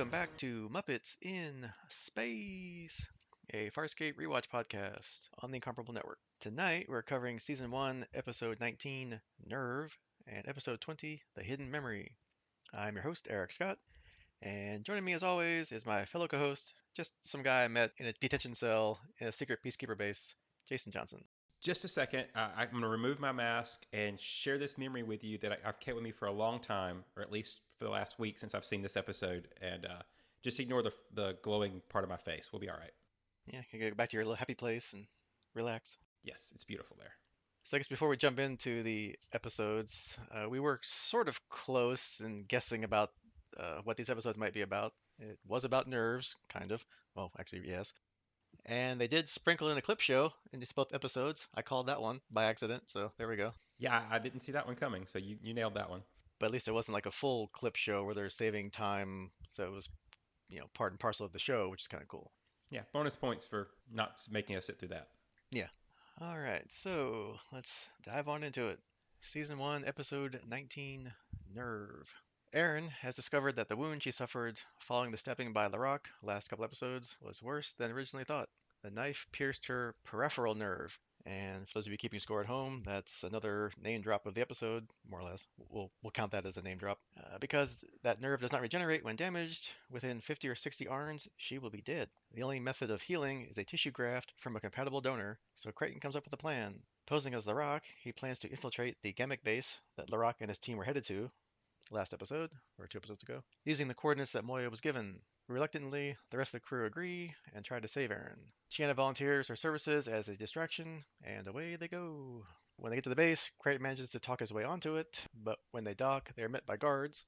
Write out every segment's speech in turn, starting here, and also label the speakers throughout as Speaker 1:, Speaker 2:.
Speaker 1: welcome back to Muppets in Space, a Farscape rewatch podcast on the Incomparable Network. Tonight we're covering Season 1, Episode 19, Nerve, and Episode 20, The Hidden Memory. I'm your host, Eric Scott, and joining me as always is my fellow co-host, just some guy I met in a detention cell in a secret Peacekeeper base, Jason Johnson.
Speaker 2: Just a second. I'm going to remove my mask and share this memory with you that I've kept with me for a long time, or at least for the last week since I've seen this episode. And just ignore the glowing part of my face. We'll be all right.
Speaker 1: Yeah, you can go back to your little happy place and relax.
Speaker 2: Yes, it's beautiful there.
Speaker 1: So I guess before we jump into the episodes, we were sort of close in guessing about what these episodes might be about. It was about nerves, kind of. Well, actually, yes. And they did sprinkle in a clip show in these both episodes. I called that one by accident, so there we go.
Speaker 2: Yeah, I didn't see that one coming, so you nailed that one.
Speaker 1: But at least it wasn't like a full clip show where they're saving time, so it was, part and parcel of the show, which is kind of cool.
Speaker 2: Yeah, bonus points for not making us sit through that.
Speaker 1: Yeah. All right, so let's dive on into it. Season 1, Episode 19, Nerve. Aeryn has discovered that the wound she suffered following the stabbing by Larock last couple episodes was worse than originally thought. The knife pierced her peripheral nerve, and for those of you keeping score at home, that's another name drop of the episode, more or less. We'll count that as a name drop. Because that nerve does not regenerate when damaged, within 50 or 60 arns, she will be dead. The only method of healing is a tissue graft from a compatible donor, so Crichton comes up with a plan. Posing as Larock, he plans to infiltrate the Gamic base that Larock and his team were headed to last episode, or 2 episodes ago, using the coordinates that Moya was given. Reluctantly, the rest of the crew agree and try to save Aeryn. Chiana volunteers her services as a distraction, and away they go. When they get to the base, Crichton manages to talk his way onto it, but when they dock, they are met by guards.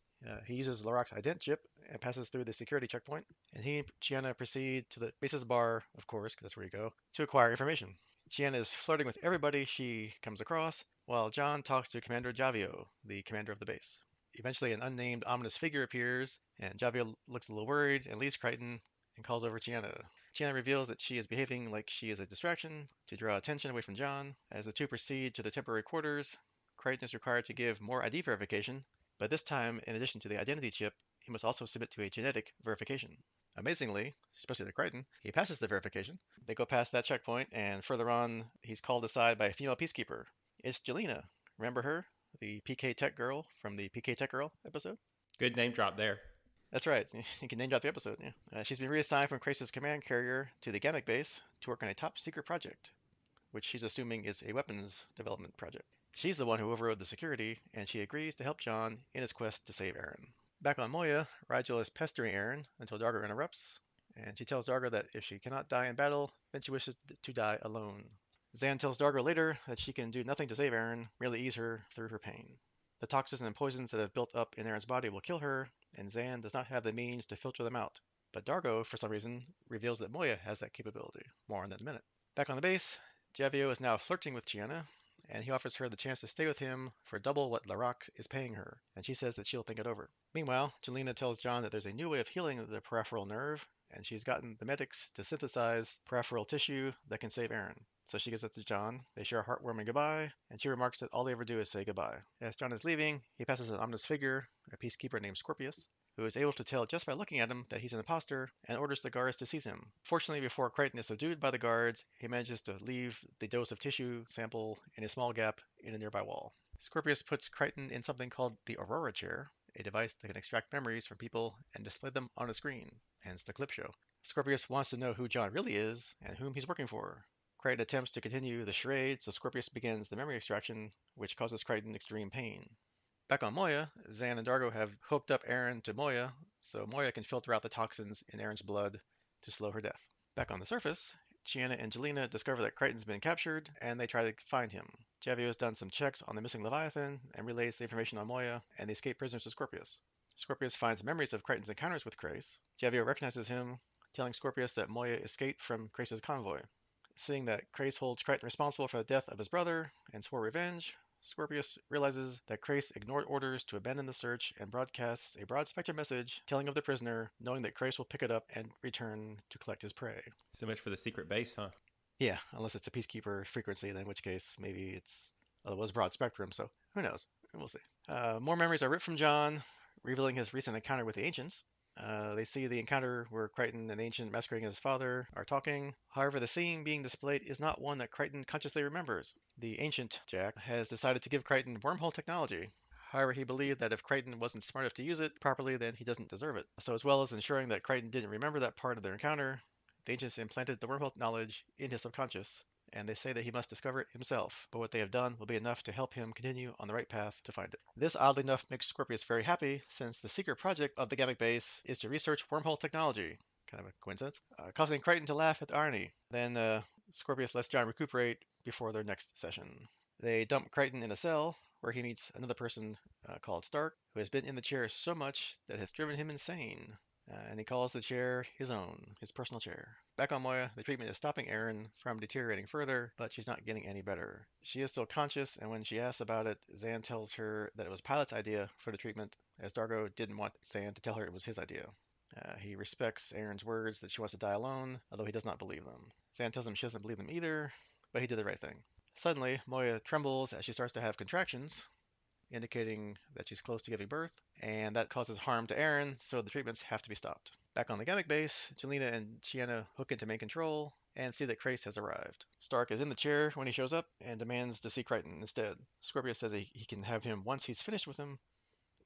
Speaker 1: He uses Larock's ident chip and passes through the security checkpoint, and he and Chiana proceed to the base's bar, of course, because that's where you go, to acquire information. Chiana is flirting with everybody she comes across, while John talks to Commander Javio, the commander of the base. Eventually, an unnamed ominous figure appears, and Javio looks a little worried and leaves Crichton and calls over Chiana. Chiana reveals that she is behaving like she is a distraction to draw attention away from John. As the two proceed to their temporary quarters, Crichton is required to give more ID verification, but this time, in addition to the identity chip, he must also submit to a genetic verification. Amazingly, especially to Crichton, he passes the verification. They go past that checkpoint, and further on, he's called aside by a female peacekeeper. It's Jelena. Remember her? The PK Tech Girl from the PK Tech Girl episode?
Speaker 2: Good name drop there.
Speaker 1: That's right. You can name drop the episode, yeah. She's been reassigned from Kratos' command carrier to the Gamic base to work on a top secret project, which she's assuming is a weapons development project. She's the one who overrode the security, and she agrees to help John in his quest to save Aeryn. Back on Moya, Rigel is pestering Aeryn until Dargo interrupts, and she tells Dargo that if she cannot die in battle, then she wishes to die alone. Zan tells Dargo later that she can do nothing to save Aeryn, merely ease her through her pain. The toxins and poisons that have built up in Aeryn's body will kill her, and Zan does not have the means to filter them out. But Dargo, for some reason, reveals that Moya has that capability. More on that in a minute. Back on the base, Javio is now flirting with Chiana, and he offers her the chance to stay with him for double what Larock is paying her, and she says that she'll think it over. Meanwhile, Jelena tells John that there's a new way of healing the peripheral nerve, and she's gotten the medics to synthesize peripheral tissue that can save Aeryn. So she gives it to John. They share a heartwarming goodbye, and she remarks that all they ever do is say goodbye. As John is leaving, he passes an ominous figure, a peacekeeper named Scorpius, who is able to tell just by looking at him that he's an imposter and orders the guards to seize him. Fortunately, before Crichton is subdued by the guards, he manages to leave the dose of tissue sample in a small gap in a nearby wall. Scorpius puts Crichton in something called the Aurora Chair, a device that can extract memories from people and display them on a screen, hence the clip show. Scorpius wants to know who John really is and whom he's working for. Crichton attempts to continue the charade, so Scorpius begins the memory extraction, which causes Crichton extreme pain. Back on Moya, Zan and Dargo have hooked up Aeryn to Moya, so Moya can filter out the toxins in Aeryn's blood to slow her death. Back on the surface, Chiana and Jelena discover that Crichton's been captured, and they try to find him. Javio has done some checks on the missing Leviathan and relays the information on Moya and the escaped prisoners to Scorpius. Scorpius finds memories of Crichton's encounters with Krace. Javio recognizes him, telling Scorpius that Moya escaped from Krace's convoy. Seeing that Krace holds Crichton responsible for the death of his brother and swore revenge, Scorpius realizes that Krace ignored orders to abandon the search and broadcasts a broad-spectrum message telling of the prisoner, knowing that Krace will pick it up and return to collect his prey.
Speaker 2: So much for the secret base, huh?
Speaker 1: Yeah, unless it's a Peacekeeper frequency, then in which case maybe it's otherwise broad spectrum, so who knows? We'll see. More memories are ripped from John, revealing his recent encounter with the Ancients. They see the encounter where Crichton and the Ancient masquerading as his father are talking. However, the scene being displayed is not one that Crichton consciously remembers. The Ancient Jack has decided to give Crichton wormhole technology. However, he believed that if Crichton wasn't smart enough to use it properly, then he doesn't deserve it. So, as well as ensuring that Crichton didn't remember that part of their encounter, the Ancients implanted the wormhole knowledge in his subconscious, and they say that he must discover it himself, but what they have done will be enough to help him continue on the right path to find it. This, oddly enough, makes Scorpius very happy, since the secret project of the Gamma base is to research wormhole technology. Kind of a coincidence. Causing Crichton to laugh at the irony. Then Scorpius lets John recuperate before their next session. They dump Crichton in a cell, where he meets another person called Stark, who has been in the chair so much that it has driven him insane. And he calls the chair his own, his personal chair. Back on Moya, the treatment is stopping Aeryn from deteriorating further, but she's not getting any better. She is still conscious, and when she asks about it, Zan tells her that it was Pilot's idea for the treatment, as Dargo didn't want Zan to tell her it was his idea. He respects Aeryn's words that she wants to die alone, although he does not believe them. Zan tells him she doesn't believe them either, but he did the right thing. Suddenly, Moya trembles as she starts to have contractions, indicating that she's close to giving birth, and that causes harm to Aeryn, so the treatments have to be stopped. Back on the Gamma base, Jelena and Chiana hook into main control and see that Crace has arrived. Stark is in the chair when he shows up and demands to see Crichton instead. Scorpius says he can have him once he's finished with him,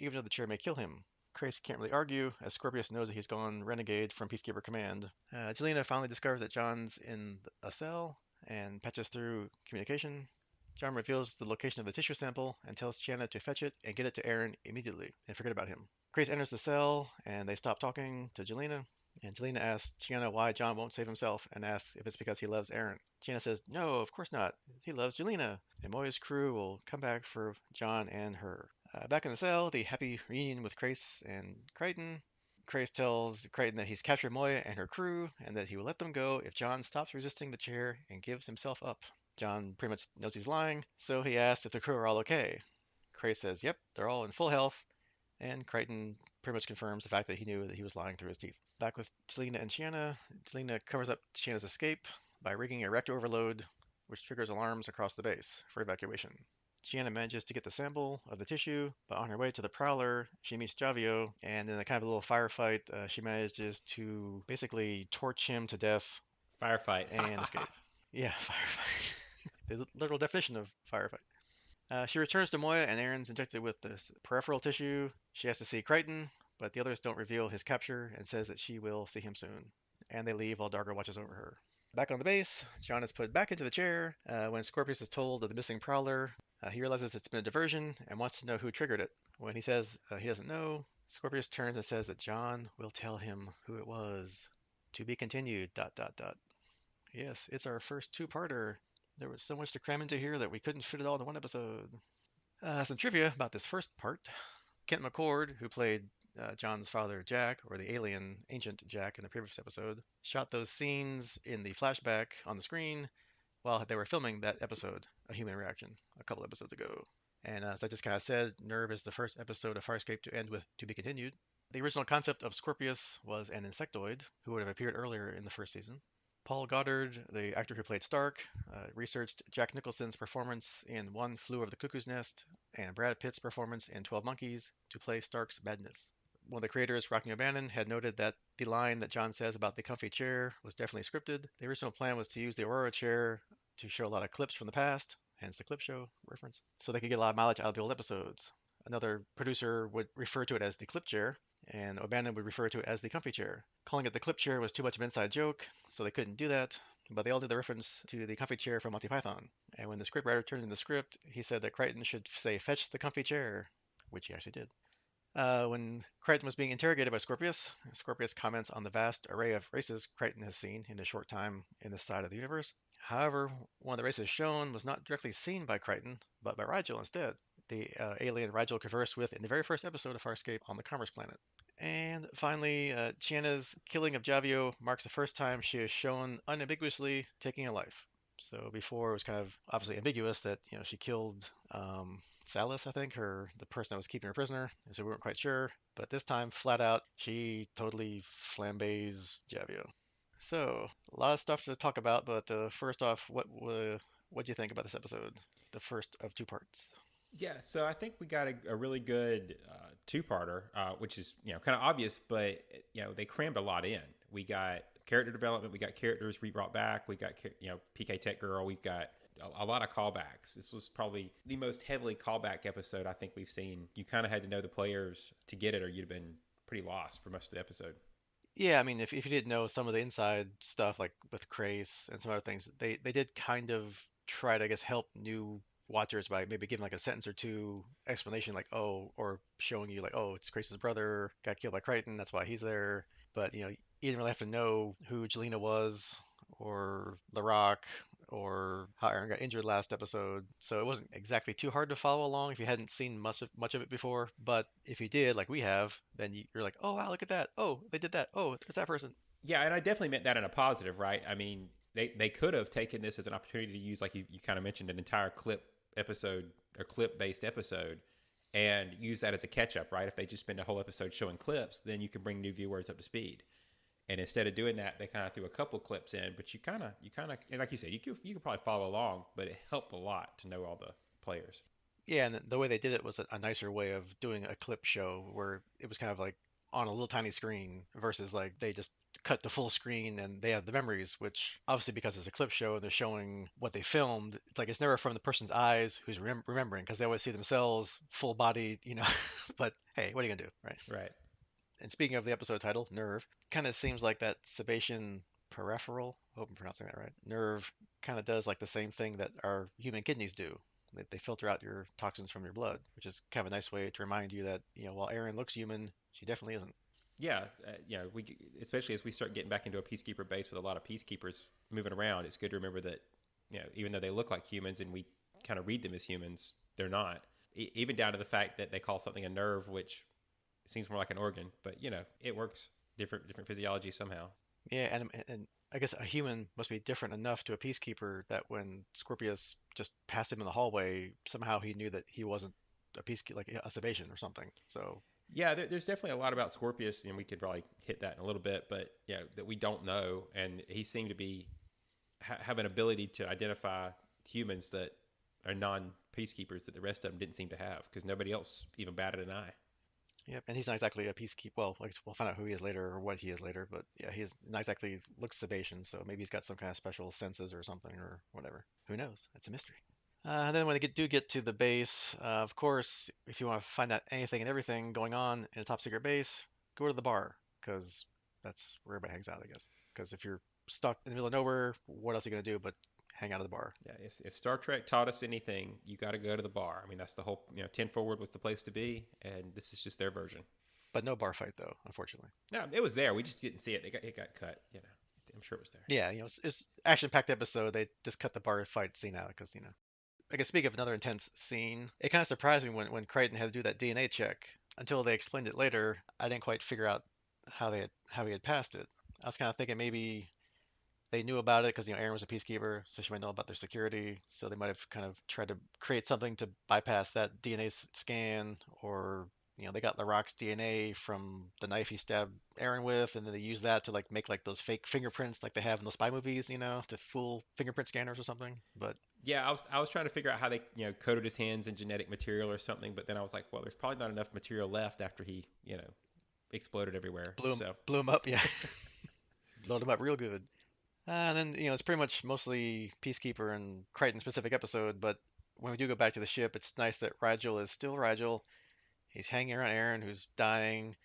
Speaker 1: even though the chair may kill him. Crace can't really argue, as Scorpius knows that he's gone renegade from Peacekeeper Command. Jelena finally discovers that John's in a cell and patches through communication. John reveals the location of the tissue sample and tells Chiana to fetch it and get it to Aeryn immediately and forget about him. Grace enters the cell and they stop talking to Jelena. And Jelena asks Chiana why John won't save himself and asks if it's because he loves Aeryn. Chiana says, no, of course not. He loves Jelena. And Moya's crew will come back for John and her. Back in the cell, the happy reunion with Grace and Crichton. Grace tells Crichton that he's captured Moya and her crew and that he will let them go if John stops resisting the chair and gives himself up. John pretty much knows he's lying, so he asks if the crew are all okay. Grace says, yep, they're all in full health, and Crichton pretty much confirms the fact that he knew that he was lying through his teeth. Back with Jelena and Chiana, Jelena covers up Chiana's escape by rigging a reactor overload, which triggers alarms across the base for evacuation. Chiana manages to get the sample of the tissue, but on her way to the Prowler, she meets Javio, and in a kind of a little firefight, she manages to basically torch him to death
Speaker 2: Firefight.
Speaker 1: and escape. Yeah, firefight. The literal definition of firefight. She returns to Moya, and Aeryn's injected with this peripheral tissue. She has to see Crichton, but the others don't reveal his capture and says that she will see him soon. And they leave while Dargo watches over her. Back on the base, John is put back into the chair. When Scorpius is told of the missing Prowler, he realizes it's been a diversion and wants to know who triggered it. When he says he doesn't know, Scorpius turns and says that John will tell him who it was. To be continued, dot dot dot. Yes, it's our first two-parter. There was so much to cram into here that we couldn't fit it all into one episode. Some trivia about this first part. Kent McCord, who played John's father Jack, or the alien ancient Jack in the previous episode, shot those scenes in the flashback on the screen while they were filming that episode, A Human Reaction, a couple episodes ago. And as I just kind of said, Nerve is the first episode of Farscape to end with To Be Continued. The original concept of Scorpius was an insectoid who would have appeared earlier in the first season. Paul Goddard, the actor who played Stark, researched Jack Nicholson's performance in One Flew Over the Cuckoo's Nest and Brad Pitt's performance in 12 Monkeys to play Stark's badness. One of the creators, Rockne O'Bannon, had noted that the line that John says about the comfy chair was definitely scripted. The original plan was to use the Aurora Chair to show a lot of clips from the past, hence the clip show reference, so they could get a lot of mileage out of the old episodes. Another producer would refer to it as the clip chair, and O'Bannon would refer to it as the comfy chair. Calling it the clip chair was too much of an inside joke, so they couldn't do that, but they all did the reference to the comfy chair from Monty Python. And when the scriptwriter turned in the script, he said that Crichton should say, fetch the comfy chair, which he actually did. When Crichton was being interrogated by Scorpius, Scorpius comments on the vast array of races Crichton has seen in a short time in this side of the universe. However, one of the races shown was not directly seen by Crichton, but by Rigel instead, the alien Rigel conversed with in the very first episode of Farscape on the Commerce Planet. And finally, Chiana's killing of Javio marks the first time she is shown unambiguously taking a life. So before it was kind of obviously ambiguous that she killed Salas, I think, the person that was keeping her prisoner, so we weren't quite sure. But this time, flat out, she totally flambés Javio. So a lot of stuff to talk about, but first off, what do you think about this episode, the first of two parts?
Speaker 2: Yeah, so I think we got a really good two-parter, which is kind of obvious, but they crammed a lot in. We got character development, we got characters re-brought back, we got PK Tech Girl, we've got a lot of callbacks. This was probably the most heavily callback episode I think we've seen. You kind of had to know the players to get it, or you'd have been pretty lost for most of the episode.
Speaker 1: Yeah, I mean, if you didn't know some of the inside stuff, like with Crace and some other things, they did kind of try to, I guess, help new watchers by maybe giving like a sentence or two explanation, like, oh, or showing you like, oh, it's Crace's brother got killed by Crichton, that's why he's there. But you didn't really have to know who Jelena was, or The Rock, or how Aeryn got injured last episode. So it wasn't exactly too hard to follow along if you hadn't seen much of it before. But if you did, like we have, then you're like, oh wow, look at that. Oh, they did that. Oh, there's that person.
Speaker 2: Yeah, and I definitely meant that in a positive, right? I mean, they could have taken this as an opportunity to use, like you kind of mentioned, an entire clip episode or clip based episode and use that as a catch up, right? If they just spend a whole episode showing clips, then you can bring new viewers up to speed. And instead of doing that, they kind of threw a couple clips in, but and like you said, you could probably follow along, but it helped a lot to know all the players.
Speaker 1: Yeah, and the way they did it was a nicer way of doing a clip show where it was kind of like on a little tiny screen versus like they just cut the full screen and they have the memories, which obviously because it's a clip show and they're showing what they filmed, it's like it's never from the person's eyes who's remembering because they always see themselves full body. But hey, what are you gonna do, right?
Speaker 2: Right.
Speaker 1: And speaking of the episode title, Nerve, kind of seems like that Sebacean peripheral, I hope I'm pronouncing that right, nerve kind of does like the same thing that our human kidneys do. They filter out your toxins from your blood, which is kind of a nice way to remind you that, while Aeryn looks human, she definitely isn't.
Speaker 2: Yeah, we especially as we start getting back into a peacekeeper base with a lot of peacekeepers moving around, it's good to remember that even though they look like humans and we kind of read them as humans, they're not. Even down to the fact that they call something a nerve, which seems more like an organ, but it works different physiology somehow.
Speaker 1: Yeah, and I guess a human must be different enough to a peacekeeper that when Scorpius just passed him in the hallway, somehow he knew that he wasn't a peacekeeper, like a Sebacean or something. So
Speaker 2: Yeah, there's definitely a lot about Scorpius, and we could probably hit that in a little bit, but that we don't know, and he seemed to be have an ability to identify humans that are non peacekeepers that the rest of them didn't seem to have because nobody else even batted an eye.
Speaker 1: yep, and he's not exactly a peacekeeper. Well, I guess we'll find out who he is later or what he is later. But yeah, he's not exactly looks Sebacean, so maybe he's got some kind of special senses or something or whatever. Who knows? It's a mystery. And then when they do get to the base, of course, if you want to find out anything and everything going on in a top secret base, go to the bar because that's where everybody hangs out, I guess. Because if you're stuck in the middle of nowhere, what else are you gonna do but hang out at the bar?
Speaker 2: Yeah, if Star Trek taught us anything, you got to go to the bar. I mean, that's the whole, 10 Forward was the place to be, and this is just their version.
Speaker 1: But no bar fight though, unfortunately.
Speaker 2: No, it was there. We just didn't see it. It got cut, I'm sure it was there.
Speaker 1: Yeah, it's action-packed episode. They just cut the bar fight scene out because I guess speak of another intense scene, it kind of surprised me when Crichton had to do that DNA check. Until they explained it later, I didn't quite figure out how he had passed it. I was kind of thinking maybe they knew about it because Aeryn was a peacekeeper, so she might know about their security. So they might have kind of tried to create something to bypass that DNA scan, or they got LaRock's DNA from the knife he stabbed Aeryn with, and then they use that to like make like those fake fingerprints like they have in the spy movies, to fool fingerprint scanners or something. But
Speaker 2: Yeah, I was trying to figure out how they coated his hands in genetic material or something, but then I was like, well, there's probably not enough material left after he exploded everywhere. So
Speaker 1: blew him up, yeah, load him up real good. And then, it's pretty much mostly Peacekeeper and Crichton specific episode, but when we do go back to the ship, it's nice that Rigel is still Rigel. He's hanging around Aeryn, who's dying,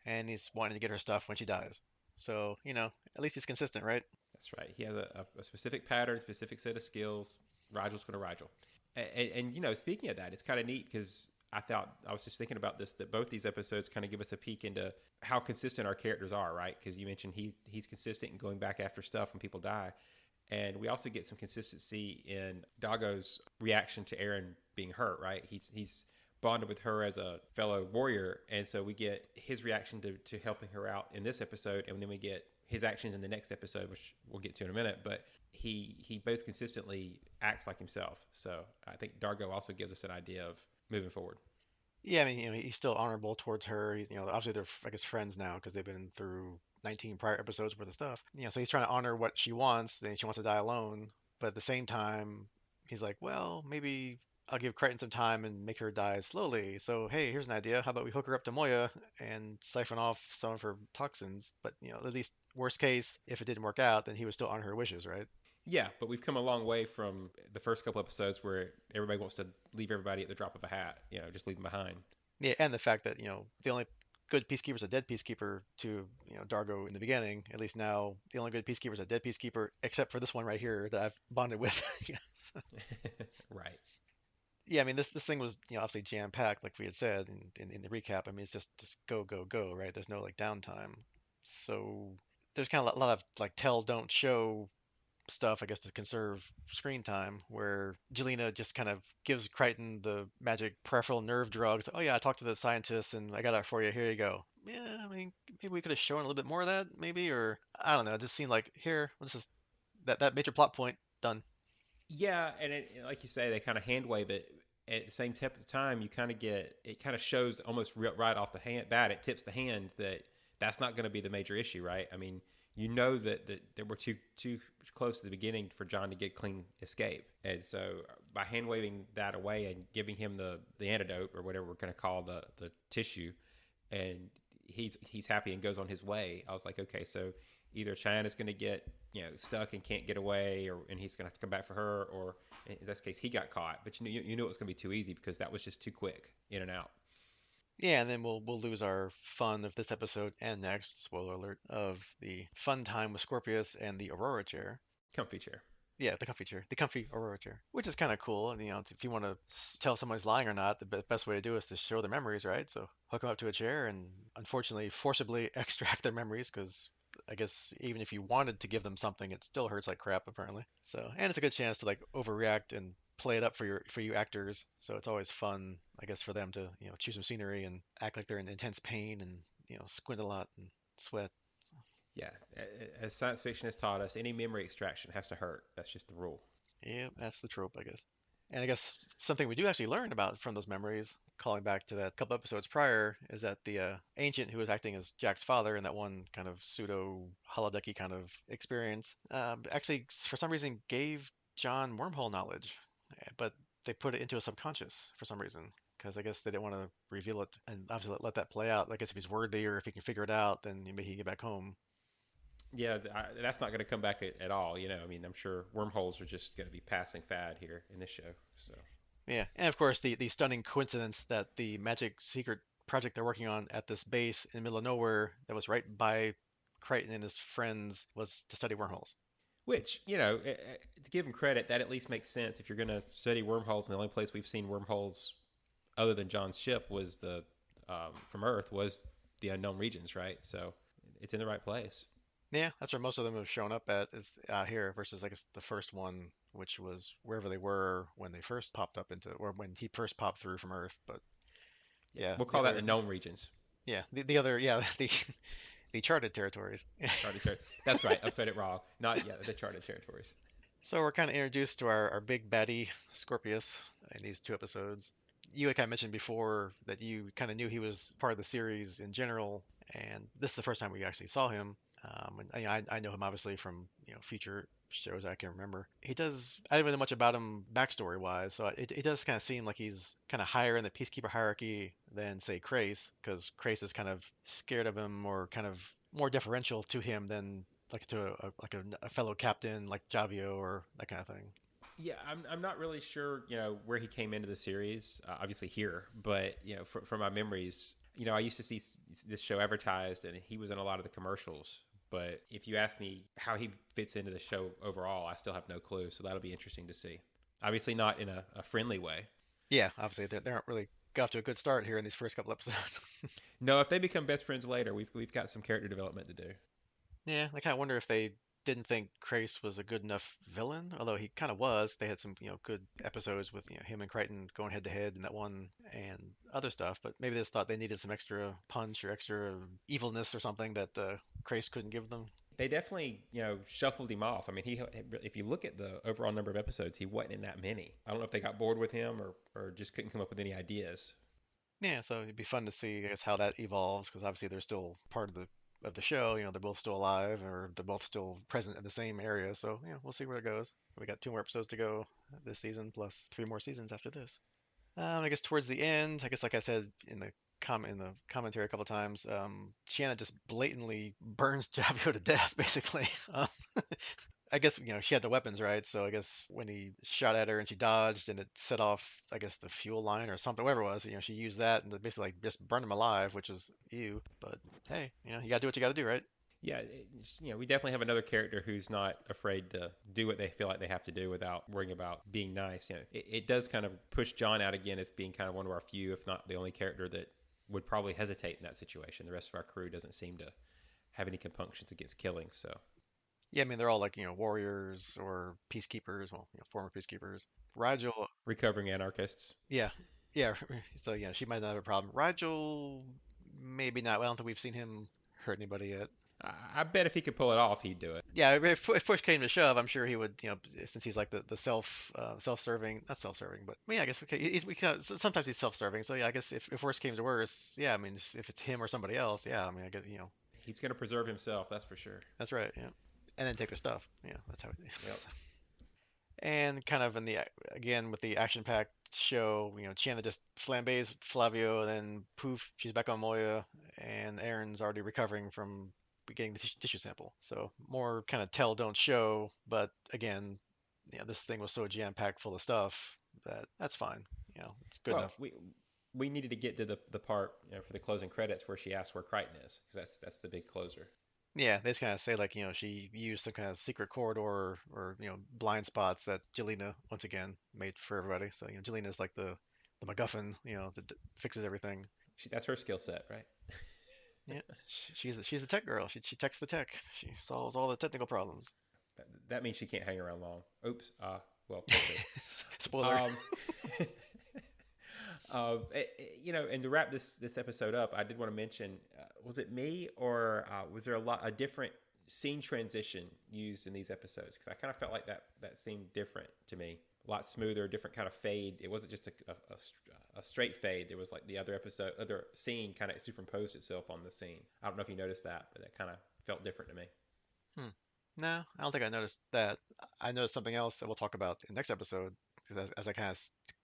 Speaker 1: and he's wanting to get her stuff when she dies. So, at least he's consistent, right?
Speaker 2: that's right. He has a specific pattern, specific set of skills. Rigel's going to Rigel. And speaking of that, it's kind of neat because I was just thinking about this, that both these episodes kind of give us a peek into how consistent our characters are, right? Because you mentioned he's consistent in going back after stuff when people die. And we also get some consistency in Dago's reaction to Aeryn being hurt, right? He's bonded with her as a fellow warrior, and so we get his reaction to helping her out in this episode, and then we get his actions in the next episode, which we'll get to in a minute. But he both consistently acts like himself. So I think Dargo also gives us an idea of moving forward.
Speaker 1: Yeah, I mean, he's still honorable towards her. He's, obviously they're, I guess, friends now because they've been through 19 prior episodes worth of stuff. So he's trying to honor what she wants, and she wants to die alone. But at the same time, he's like, well, maybe I'll give Crichton some time and make her die slowly. So, hey, here's an idea. How about we hook her up to Moya and siphon off some of her toxins? But, at least worst case, if it didn't work out, then he would still honor her wishes, right?
Speaker 2: Yeah, but we've come a long way from the first couple episodes where everybody wants to leave everybody at the drop of a hat, just leave them behind.
Speaker 1: Yeah, and the fact that, the only good peacekeeper is a dead peacekeeper to, Dargo in the beginning. At least now, the only good peacekeeper is a dead peacekeeper, except for this one right here that I've bonded with.
Speaker 2: Right.
Speaker 1: Yeah, I mean this thing was obviously jam packed, like we had said in the recap. I mean it's just go go go, right? There's no like downtime. So there's kind of a lot of like tell don't show stuff, I guess, to conserve screen time, where Jelena just kind of gives Crichton the magic peripheral nerve drugs. Oh yeah, I talked to the scientists and I got it for you. Here you go. Yeah, I mean maybe we could have shown a little bit more of that, maybe, or I don't know. It just seemed like here, this is that major plot point done.
Speaker 2: Yeah, and like you say, they kind of hand wave it. At the same time, you kind of get it. Kind of shows almost right off the bat. It tips the hand that that's not going to be the major issue, right? I mean, that they were too close to the beginning for John to get clean escape, and so by hand waving that away and giving him the antidote or whatever we're going to call the tissue, and he's happy and goes on his way. I was like, okay, so either China's going to get stuck and can't get away, and he's going to have to come back for her, or in this case he got caught. But you knew it was going to be too easy because that was just too quick in and out.
Speaker 1: Yeah, and then we'll lose our fun of this episode and next, spoiler alert, of the fun time with Scorpius and the Aurora Chair.
Speaker 2: Comfy chair.
Speaker 1: Yeah, the comfy chair, the comfy Aurora Chair, which is kind of cool. And if you want to tell someone's lying or not, the best way to do is to show their memories, right? So hook them up to a chair and unfortunately forcibly extract their memories because I guess even if you wanted to give them something, it still hurts like crap apparently. So and it's a good chance to like overreact and play it up for you actors. So it's always fun, I guess, for them to choose some scenery and act like they're in intense pain and squint a lot and sweat.
Speaker 2: Yeah, as science fiction has taught us, any memory extraction has to hurt. That's just the rule.
Speaker 1: Yeah, that's the trope, I guess. And I guess something we do actually learn about from those memories, calling back to that couple episodes prior, is that the ancient who was acting as Jack's father in that one kind of pseudo holodecky kind of experience, actually for some reason gave John wormhole knowledge, but they put it into a subconscious for some reason. Because I guess they didn't want to reveal it and obviously let that play out. I guess if he's worthy or if he can figure it out, then maybe he can get back home.
Speaker 2: Yeah, that's not going to come back at all. I mean, I'm sure wormholes are just going to be passing fad here in this show. So
Speaker 1: Yeah, and of course the stunning coincidence that the magic secret project they're working on at this base in the middle of nowhere that was right by Crichton and his friends was to study wormholes.
Speaker 2: which, to give him credit, that at least makes sense. If you're going to study wormholes, and the only place we've seen wormholes other than John's ship was the from Earth was the unknown regions, right? So it's in the right place.
Speaker 1: Yeah, that's where most of them have shown up at is out here versus I guess the first one, which was wherever they were when they first popped up into or when he first popped through from Earth. But
Speaker 2: Yeah,
Speaker 1: yeah,
Speaker 2: we'll
Speaker 1: the
Speaker 2: call that
Speaker 1: other
Speaker 2: the known regions.
Speaker 1: yeah the other yeah the charted territories.
Speaker 2: Charted territory. That's right. I've said it wrong. Not the charted territories.
Speaker 1: So we're kind of introduced to our big baddie, Scorpius, in these two episodes. You had kind of mentioned before that you kind of knew he was part of the series in general, and this is the first time we actually saw him. And I know him obviously from future shows I can remember. I don't really know much about him backstory wise, so it does kind of seem like he's kind of higher in the Peacekeeper hierarchy than say Crace, because Crace is kind of scared of him or kind of more deferential to him than like to a fellow captain like Javio or that kind of thing.
Speaker 2: Yeah, I'm not really sure, where he came into the series. Obviously here, but from my memories, I used to see this show advertised, and he was in a lot of the commercials. But if you ask me how he fits into the show overall, I still have no clue. So that'll be interesting to see. Obviously, not in a friendly way.
Speaker 1: Yeah, obviously they aren't really got off to a good start here in these first couple episodes.
Speaker 2: No, if they become best friends later, we've got some character development to do.
Speaker 1: Yeah, I kind of wonder if they didn't think Crace was a good enough villain, although he kind of was. They had some, good episodes with, him and Crichton going head to head in that one and other stuff, but maybe they just thought they needed some extra punch or extra evilness or something that Crace couldn't give them.
Speaker 2: They definitely, shuffled him off. I mean, if you look at the overall number of episodes, he wasn't in that many. I don't know if they got bored with him or just couldn't come up with any ideas.
Speaker 1: Yeah, so it'd be fun to see, I guess, how that evolves, because obviously they're still part of the of the show, they're both still alive or they're both still present in the same area. So we'll see where it goes. We got 2 more episodes to go this season, plus 3 more seasons after this. I guess towards the end, I guess like I said in the commentary a couple times, Chiana just blatantly burns Javio to death, basically. I guess she had the weapons, right? So I guess when he shot at her and she dodged and it set off, I guess the fuel line or something, whatever it was. She used that and basically like just burned him alive, which is ew. But hey, you gotta do what you gotta do, right?
Speaker 2: Yeah, we definitely have another character who's not afraid to do what they feel like they have to do without worrying about being nice. It does kind of push John out again as being kind of one of our few, if not the only character that would probably hesitate in that situation. The rest of our crew doesn't seem to have any compunctions against killing. So
Speaker 1: Yeah, I mean they're all like warriors or peacekeepers, well, former peacekeepers. Rigel,
Speaker 2: recovering anarchists.
Speaker 1: yeah, yeah. So she might not have a problem. Rigel, maybe not. I don't think we've seen him hurt anybody yet.
Speaker 2: I bet if he could pull it off, he'd do it.
Speaker 1: Yeah, if push came to shove, I'm sure he would. Since he's like the self-serving, not self-serving, but I mean, I guess okay, sometimes he's self-serving. So yeah, I guess if worse came to worse, yeah, I mean, if it's him or somebody else, yeah, I mean, I guess
Speaker 2: he's gonna preserve himself. That's for sure.
Speaker 1: that's right. Yeah, and then take their stuff. Yeah, that's how.
Speaker 2: Yep.
Speaker 1: And kind of in the again with the action-packed show, Chiana just flambés Flavio, and then poof, she's back on Moya, and Aeryn's already recovering from getting the tissue sample. So more kind of tell don't show, but again, this thing was so jam-packed full of stuff that's fine. It's good
Speaker 2: Well,
Speaker 1: enough.
Speaker 2: we needed to get to the part for the closing credits where she asks where Crichton is, because that's the big closer.
Speaker 1: Yeah, they just kind of say like, she used some kind of secret corridor or blind spots that Jelena once again made for everybody. So Jelena's like the MacGuffin, that fixes everything.
Speaker 2: That's her skill set, right?
Speaker 1: Yeah, she's the tech girl. She techs the tech. She solves all the technical problems.
Speaker 2: That means she can't hang around long. Oops. Well, we'll see.
Speaker 1: Spoiler.
Speaker 2: And to wrap this episode up, I did want to mention: was it me, or was there a different scene transition used in these episodes? Because I kind of felt like that seemed different to me. A lot smoother, different kind of fade. It wasn't just a straight fade. There was like the other scene kind of superimposed itself on the scene. I don't know if you noticed that, but that kind of felt different to me.
Speaker 1: No, I don't think I noticed that. I noticed something else that we'll talk about in the next episode, because as I kind of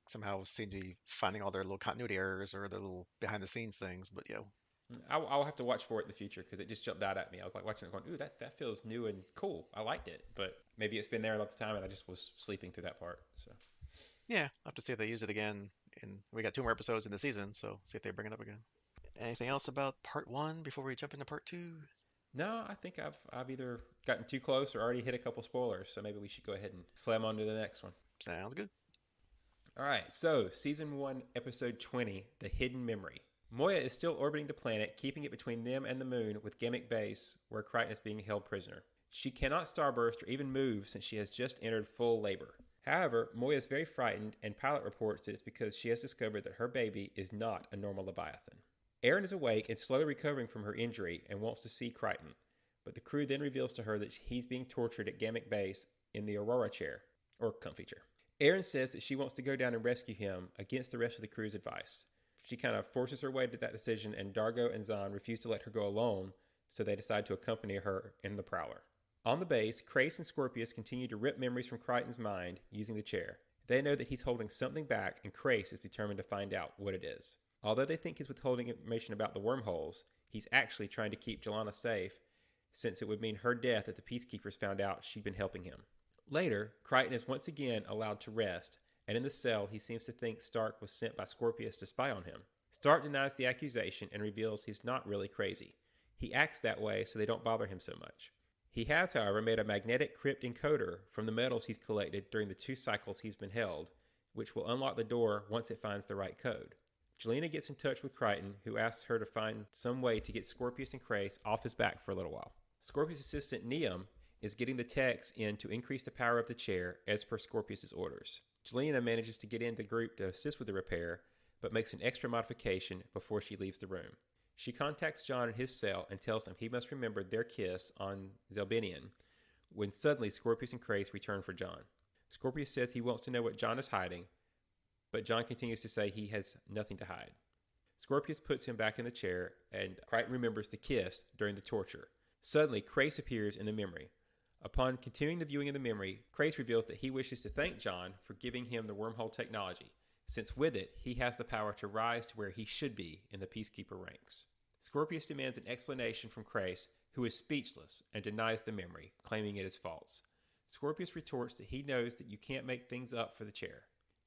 Speaker 1: somehow seem to be finding all their little continuity errors or their little behind the scenes things. But yeah,
Speaker 2: I'll have to watch for it in the future because it just jumped out at me. I was like watching it going, ooh, that feels new and cool. I liked it, but maybe it's been there enough time and I just was sleeping through that part. So
Speaker 1: yeah, I'll have to see if they use it again. And we got 2 more episodes in the season, so see if they bring it up again. Anything else about part 1 before we jump into part 2?
Speaker 2: No, I think I've either gotten too close or already hit a couple spoilers, so maybe we should go ahead and slam on to the next one.
Speaker 1: Sounds good.
Speaker 2: All right, so Season 1, Episode 20, The Hidden Memory. Moya is still orbiting the planet, keeping it between them and the moon with Gimmick Base, where Crichton is being held prisoner. She cannot starburst or even move since she has just entered full labor. However, Moya is very frightened, and Pilot reports that it's because she has discovered that her baby is not a normal Leviathan. Aeryn is awake and slowly recovering from her injury and wants to see Crichton, but the crew then reveals to her that he's being tortured at Gimmick Base in the Aurora Chair, or comfy chair. Aeryn says that she wants to go down and rescue him against the rest of the crew's advice. She kind of forces her way to that decision, and Dargo and Zahn refuse to let her go alone, so they decide to accompany her in the Prowler. On the base, Crace and Scorpius continue to rip memories from Crichton's mind using the chair. They know that he's holding something back, and Crace is determined to find out what it is. Although they think he's withholding information about the wormholes, he's actually trying to keep Jelena safe, since it would mean her death if the Peacekeepers found out she'd been helping him. Later, Crichton is once again allowed to rest, and in the cell, he seems to think Stark was sent by Scorpius to spy on him. Stark denies the accusation and reveals he's not really crazy. He acts that way so they don't bother him so much. He has, however, made a magnetic crypt encoder from the metals he's collected during the 2 cycles he's been held, which will unlock the door once it finds the right code. Jelena gets in touch with Crichton, who asks her to find some way to get Scorpius and Crace off his back for a little while. Scorpius' assistant, Neum, is getting the techs in to increase the power of the chair as per Scorpius' orders. Jelena manages to get in the group to assist with the repair, but makes an extra modification before she leaves the room. She contacts John in his cell and tells him he must remember their kiss on Zelbinian, when suddenly Scorpius and Crace return for John. Scorpius says he wants to know what John is hiding, but John continues to say he has nothing to hide. Scorpius puts him back in the chair, and Crichton remembers the kiss during the torture. Suddenly, Crace appears in the memory. Upon continuing the viewing of the memory, Crace reveals that he wishes to thank John for giving him the wormhole technology, since with it, he has the power to rise to where he should be in the Peacekeeper ranks. Scorpius demands an explanation from Crace, who is speechless and denies the memory, claiming it is false. Scorpius retorts that he knows that you can't make things up for the chair.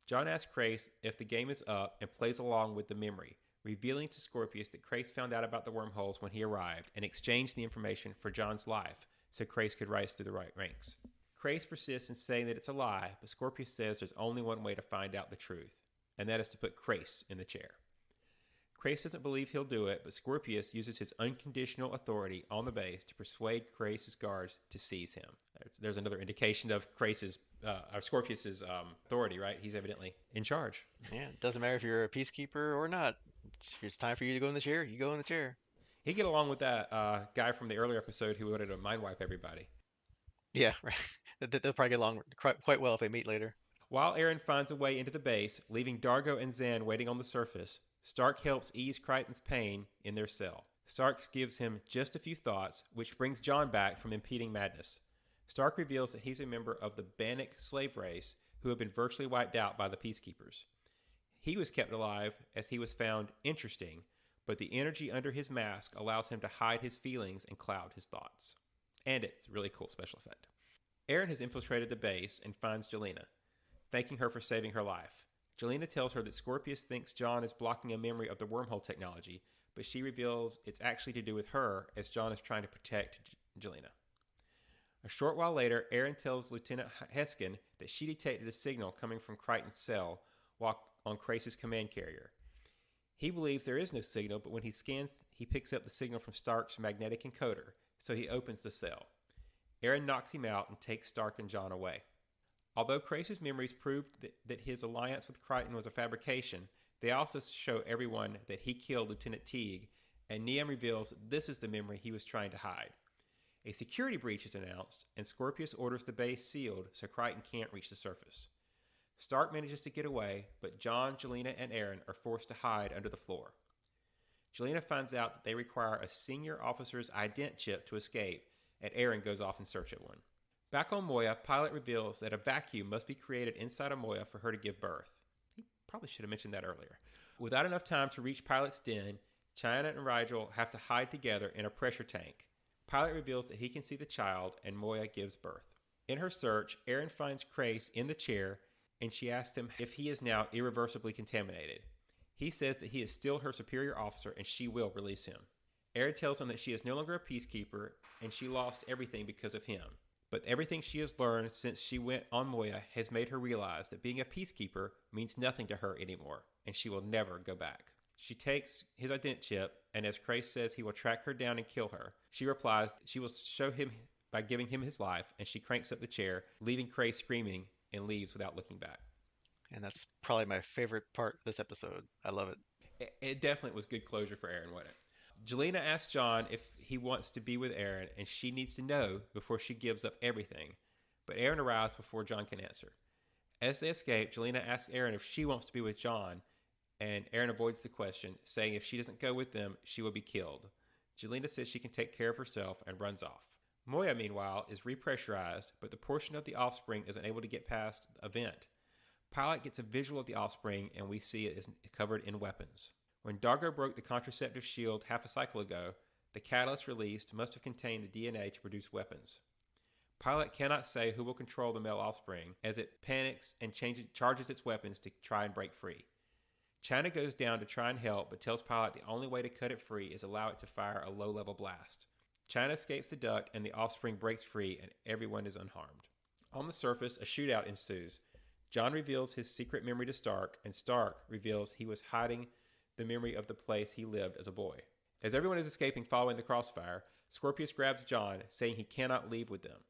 Speaker 2: John asks Crace if the game is up and plays along with the memory, revealing to Scorpius that Crace found out about the wormholes when he arrived and exchanged the information for John's life, so Crace could rise through the right ranks. Crace persists in saying that it's a lie, but Scorpius says there's only one way to find out the truth, and that is to put Crace in the chair. Crace doesn't believe he'll do it, but Scorpius uses his unconditional authority on the base to persuade Crace's guards to seize him. There's another indication of Scorpius's authority, right? He's evidently in charge.
Speaker 1: Yeah, it doesn't matter if you're a peacekeeper or not. It's time for you to go in the chair. You go in the chair.
Speaker 2: He'd get along with that guy from the earlier episode who wanted to mind wipe everybody.
Speaker 1: Yeah, right. They'll probably get along quite well if they meet later.
Speaker 2: While Aeryn finds a way into the base, leaving Dargo and Zan waiting on the surface, Stark helps ease Crichton's pain in their cell. Stark gives him just a few thoughts, which brings John back from impeding madness. Stark reveals that he's a member of the Bannock slave race who have been virtually wiped out by the Peacekeepers. He was kept alive as he was found interesting, but the energy under his mask allows him to hide his feelings and cloud his thoughts. And it's a really cool special effect. Aeryn has infiltrated the base and finds Jelena, thanking her for saving her life. Jelena tells her that Scorpius thinks John is blocking a memory of the wormhole technology, but she reveals it's actually to do with her, as John is trying to protect Jelena. A short while later, Aeryn tells Lieutenant Heskin that she detected a signal coming from Crichton's cell while on Crace's command carrier. He believes there is no signal, but when he scans, he picks up the signal from Stark's magnetic encoder, so he opens the cell. Aeryn knocks him out and takes Stark and John away. Although Crace's memories proved that his alliance with Crichton was a fabrication, they also show everyone that he killed Lieutenant Teague, and Niam reveals this is the memory he was trying to hide. A security breach is announced, and Scorpius orders the base sealed so Crichton can't reach the surface. Stark manages to get away, but John, Jelena, and Aeryn are forced to hide under the floor. Jelena finds out that they require a senior officer's ident chip to escape, and Aeryn goes off in search of one. Back on Moya, Pilot reveals that a vacuum must be created inside of Moya for her to give birth. He probably should have mentioned that earlier. Without enough time to reach Pilot's den, Chiana and Rigel have to hide together in a pressure tank. Pilot reveals that he can see the child, and Moya gives birth. In her search, Aeryn finds Crace in the chair, and she asks him if he is now irreversibly contaminated. He says that he is still her superior officer, and she will release him. Aeryn tells him that she is no longer a peacekeeper, and she lost everything because of him. But everything she has learned since she went on Moya has made her realize that being a peacekeeper means nothing to her anymore, and she will never go back. She takes his ident chip, and as Crace says he will track her down and kill her, she replies that she will show him by giving him his life, and she cranks up the chair, leaving Crace screaming, and leaves without looking back.
Speaker 1: And that's probably my favorite part of this episode. I love it.
Speaker 2: It definitely was good closure for Aeryn, wasn't it? Jelena asks John if he wants to be with Aeryn, and she needs to know before she gives up everything. But Aeryn arrives before John can answer. As they escape, Jelena asks Aeryn if she wants to be with John, and Aeryn avoids the question, saying if she doesn't go with them, she will be killed. Jelena says she can take care of herself and runs off. Moya, meanwhile, is repressurized, but the portion of the offspring isn't able to get past a vent. Pilot gets a visual of the offspring, and we see it is covered in weapons. When Dargo broke the contraceptive shield half a cycle ago, the catalyst released must have contained the DNA to produce weapons. Pilot cannot say who will control the male offspring, as it panics and charges its weapons to try and break free. China goes down to try and help, but tells Pilot the only way to cut it free is allow it to fire a low-level blast. China escapes the duct, and the offspring breaks free, and everyone is unharmed. On the surface, a shootout ensues. John reveals his secret memory to Stark, and Stark reveals he was hiding the memory of the place he lived as a boy. As everyone is escaping following the crossfire, Scorpius grabs John, saying he cannot leave with them.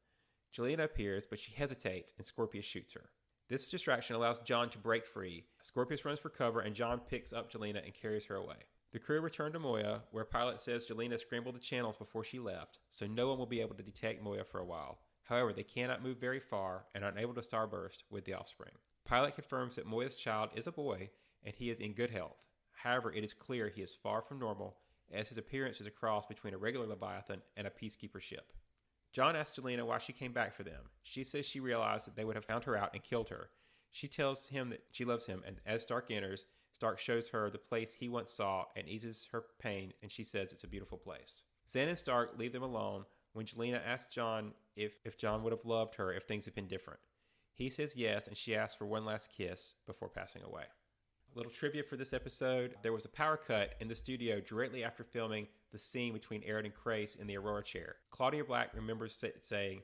Speaker 2: Jelena appears, but she hesitates, and Scorpius shoots her. This distraction allows John to break free. Scorpius runs for cover, and John picks up Jelena and carries her away. The crew return to Moya, where Pilot says Jelena scrambled the channels before she left, so no one will be able to detect Moya for a while. However, they cannot move very far and are unable to starburst with the offspring. Pilot confirms that Moya's child is a boy, and he is in good health. However, it is clear he is far from normal, as his appearance is a cross between a regular Leviathan and a Peacekeeper ship. John asks Jelena why she came back for them. She says she realized that they would have found her out and killed her. She tells him that she loves him, and as Stark enters, Stark shows her the place he once saw and eases her pain, and she says it's a beautiful place. Zen and Stark leave them alone when Jelena asks John if John would have loved her if things had been different. He says yes, and she asks for one last kiss before passing away. A little trivia for this episode: there was a power cut in the studio directly after filming the scene between Aeryn and Crace in the Aurora Chair. Claudia Black remembers saying,